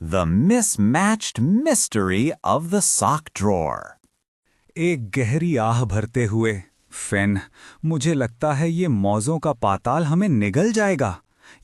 The Mismatched Mystery of the Sock Drawer. एक गहरी आह भरते हुए, फेन, मुझे लगता है ये मौजों का पाताल हमें निगल जाएगा।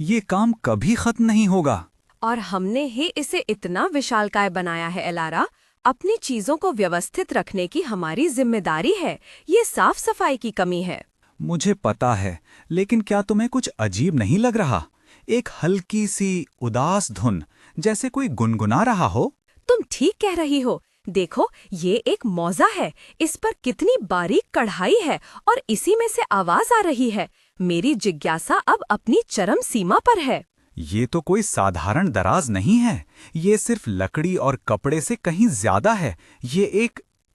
ये काम कभी खत्म नहीं होगा। और हमने ही इसे इतना विशालकाय बनाया है एलारा। अपनी चीजों को व्यवस्थित रखने की हमारी जिम्मेदारी है। ये साफ सफाई की कमी है। मुझे पता है, लेकिन क्या तुम्हें कुछ अजीब नहीं लग रहा? एक हल्की सी उदास धुन, जैसे कोई गुनगुना रहा हो। तुम ठीक कह रही हो। देखो, ये एक मौजा है। इस पर कितनी बारीक कढ़ाई है और इसी में से आवाज आ रही है। मेरी जिज्ञासा अब अपनी चरम सीमा पर है। ये तो कोई साधारण दराज नहीं है। ये सिर्फ लकड़ी और कपड़े से कहीं ज्यादा है। ये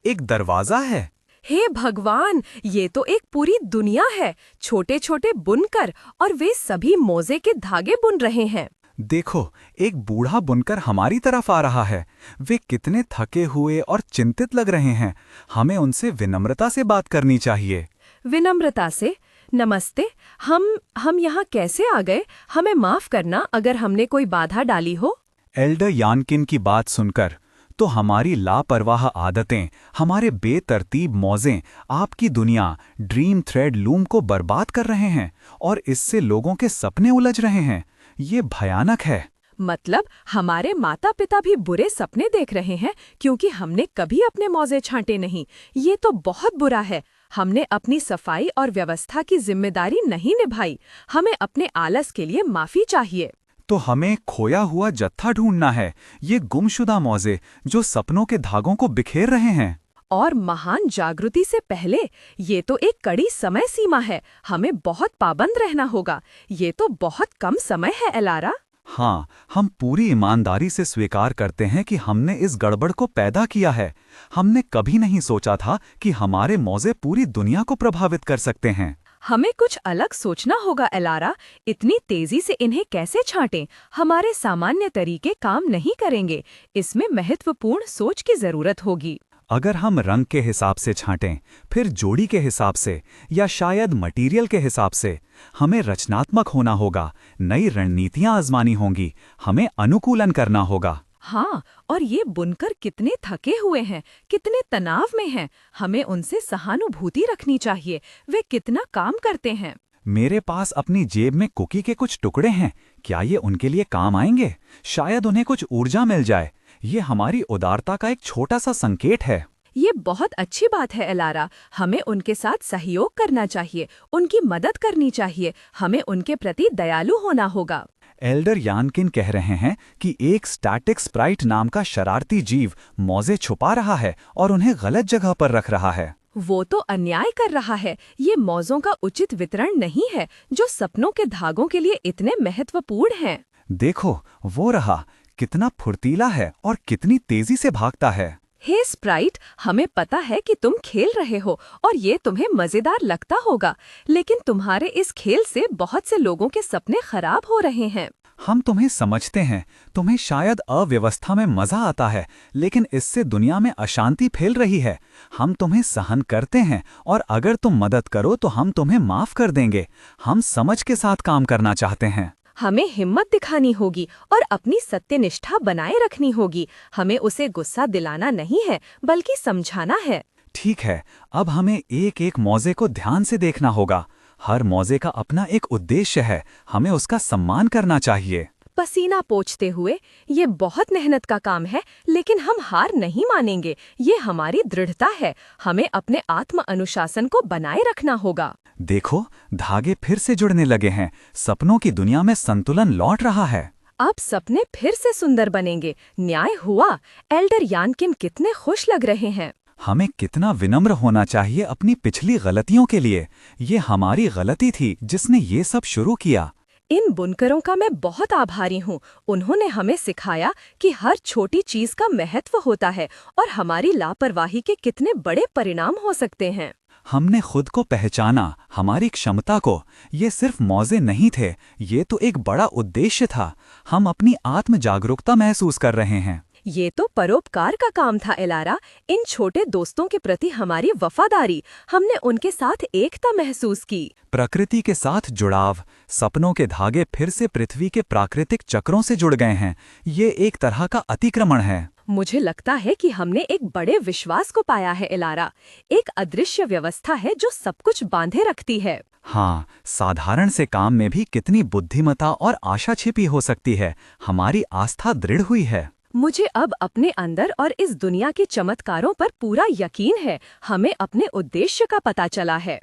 एक दरवाजा है। हे भगवान, ये तो एक पूरी दुनिया है। छोटे छोटे बुनकर, और वे सभी मोजे के धागे बुन रहे हैं। देखो, एक बूढ़ा बुनकर हमारी तरफ आ रहा है। वे कितने थके हुए और चिंतित लग रहे हैं। हमें उनसे विनम्रता से बात करनी चाहिए। विनम्रता से? नमस्ते। हम यहाँ कैसे आ गए? हमें माफ करना अगर हमने कोई बाधा डाली हो। एल्डर यानकिन की बात सुनकर, तो हमारी लापरवाह आदतें, हमारे बेतरतीब मौजें आपकी दुनिया ड्रीम थ्रेड लूम को बर्बाद कर रहे हैं और इससे लोगों के सपने उलझ रहे हैं। ये भयानक है। मतलब हमारे माता पिता भी बुरे सपने देख रहे हैं क्योंकि हमने कभी अपने मौजे छांटे नहीं। ये तो बहुत बुरा है। हमने अपनी सफाई और व्यवस्था की जिम्मेदारी नहीं निभाई। हमें अपने आलस के लिए माफी चाहिए। तो हमें खोया हुआ जत्था ढूंढना है। ये गुमशुदा मौजे जो सपनों के धागों को बिखेर रहे हैं। और महान जागृति से पहले ये तो एक कड़ी समय सीमा है। हमें बहुत पाबंद रहना होगा। ये तो बहुत कम समय है एलारा। हाँ, हम पूरी ईमानदारी से स्वीकार करते हैं कि हमने इस गड़बड़ को पैदा किया है। हमने कभी नहीं सोचा था कि हमारे मौजे पूरी दुनिया को प्रभावित कर सकते हैं। हमें कुछ अलग सोचना होगा एलारा। इतनी तेजी से इन्हें कैसे छांटें? हमारे सामान्य तरीके काम नहीं करेंगे। इसमें महत्वपूर्ण सोच की जरूरत होगी। अगर हम रंग के हिसाब से छांटें, फिर जोड़ी के हिसाब से, या शायद मटेरियल के हिसाब से, हमें रचनात्मक होना होगा। नई रणनीतियां आजमानी होंगी। हमें अनुकूलन करना होगा। हाँ, और ये बुनकर कितने थके हुए हैं, कितने तनाव में हैं। हमें उनसे सहानुभूति रखनी चाहिए। वे कितना काम करते हैं। मेरे पास अपनी जेब में कुकी के कुछ टुकड़े हैं। क्या ये उनके लिए काम आएंगे? शायद उन्हें कुछ ऊर्जा मिल जाए। ये हमारी उदारता का एक छोटा सा संकेत है। ये बहुत अच्छी बात है एलारा। हमें उनके साथ सहयोग करना चाहिए, उनकी मदद करनी चाहिए। हमें उनके प्रति दयालु होना होगा। एल्डर यानकिन कह रहे हैं कि एक स्टैटिक स्प्राइट नाम का शरारती जीव मौजे छुपा रहा है और उन्हें गलत जगह पर रख रहा है। वो तो अन्याय कर रहा है। ये मौजों का उचित वितरण नहीं है जो सपनों के धागों के लिए इतने महत्वपूर्ण हैं। देखो, वो रहा, कितना फुर्तीला है और कितनी तेजी से भागता है। हे स्प्राइट, हमें पता है कि तुम खेल रहे हो और ये तुम्हें मजेदार लगता होगा, लेकिन तुम्हारे इस खेल से बहुत से लोगों के सपने खराब हो रहे हैं। हम तुम्हें समझते हैं। तुम्हें शायद अव्यवस्था में मजा आता है, लेकिन इससे दुनिया में अशांति फैल रही है। हम तुम्हें सहन करते हैं और अगर तुम मदद करो तो हम तुम्हें माफ कर देंगे। हम समझ के साथ काम करना चाहते हैं। हमें हिम्मत दिखानी होगी और अपनी सत्यनिष्ठा बनाए रखनी होगी। हमें उसे गुस्सा दिलाना नहीं है, बल्कि समझाना है। ठीक है, अब हमें एक एक मौजे को ध्यान से देखना होगा। हर मौजे का अपना एक उद्देश्य है। हमें उसका सम्मान करना चाहिए। पसीना पोंछते हुए, ये बहुत मेहनत का काम है, लेकिन हम हार नहीं मानेंगे। ये हमारी दृढ़ता है। हमें अपने आत्म अनुशासन को बनाए रखना होगा। देखो, धागे फिर से जुड़ने लगे हैं। सपनों की दुनिया में संतुलन लौट रहा है। अब सपने फिर से सुंदर बनेंगे। न्याय हुआ। एल्डर यानकिन कितने खुश लग रहे हैं। हमें कितना विनम्र होना चाहिए अपनी पिछली गलतियों के लिए। ये हमारी गलती थी जिसने ये सब शुरू किया। इन बुनकरों का मैं बहुत आभारी हूँ। उन्होंने हमें सिखाया कि हर छोटी चीज का महत्व होता है और हमारी लापरवाही के कितने बड़े परिणाम हो सकते हैं। हमने खुद को पहचाना, हमारी क्षमता को। ये सिर्फ मौजे नहीं थे, ये तो एक बड़ा उद्देश्य था। हम अपनी आत्म जागरूकता महसूस कर रहे हैं। ये तो परोपकार का काम था इलारा। इन छोटे दोस्तों के प्रति हमारी वफादारी, हमने उनके साथ एकता महसूस की। प्रकृति के साथ जुड़ाव, सपनों के धागे फिर से पृथ्वी के प्राकृतिक चक्रों से जुड़ गए हैं। ये एक तरह का अतिक्रमण है। मुझे लगता है कि हमने एक बड़े विश्वास को पाया है इलारा। एक अदृश्य व्यवस्था है जो सब कुछ बांधे रखती है। हाँ, साधारण से काम में भी कितनी बुद्धिमता और आशा छिपी हो सकती है। हमारी आस्था दृढ़ हुई है। मुझे अब अपने अंदर और इस दुनिया के चमत्कारों पर पूरा यकीन है। हमें अपने उद्देश्य का पता चला है।